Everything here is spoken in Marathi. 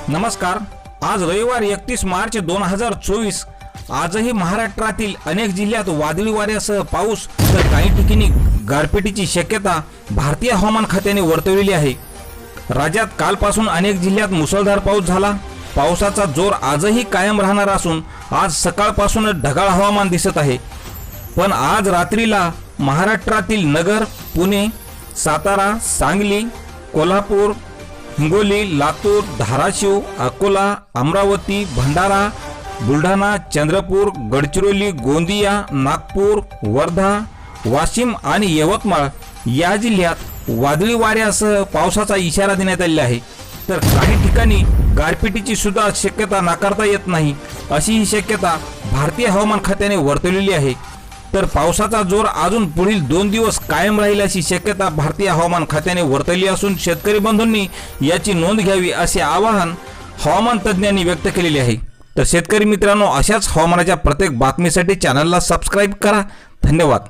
नमस्कार। आज रविवार 31 मार्च 2024। आजही महाराष्ट्रातील अनेक जिल्ह्यात वादळी वाऱ्यासह पाऊस तर काही ठिकाणी गारपिटीची शक्यता भारतीय हवामान खात्याने वर्तवलेली आहे। राज्यात कालपासून अनेक जिल्ह्यात मुसळधार पाऊस झाला। पावसाचा जोर आजही कायम राहणार असून आज सकाळपासूनच ढगाळ हवामान दिसत आहे। पण आज रात्रीला महाराष्ट्रातील नगर, पुणे, सातारा, सांगली, कोल्हापूर, हिंगोली, लातूर, धाराशिव, अकोला, अमरावती, भंडारा, बुलढाणा, चंद्रपूर, गडचिरोली, गोंदिया, नागपूर, वर्धा, वाशिम आणि यवतमाळ या जिल्ह्यात वादळी वाऱ्यासह पावसाचा इशारा देण्यात आलेला आहे। तर काही ठिकाणी गारपिटीची सुद्धा शक्यता नाकारता येत नाही, अशी ही शक्यता भारतीय हवामान खात्याने वर्तवलेली आहे। तर पावसाचा जोर अजून पुढील 2 दिवस कायम राहील अशी शक्यता भारतीय हवामान खात्याने वर्तवली असून शेतकरी बंधूंनी याची नोंद घ्यावी असे आवाहन हवामान तज्ज्ञांनी व्यक्त केलेले आहे। तर शेतकरी मित्रांनो, अशाच हवामानाच्या प्रत्येक बातमीसाठी चॅनलला सबस्क्राइब करा। धन्यवाद।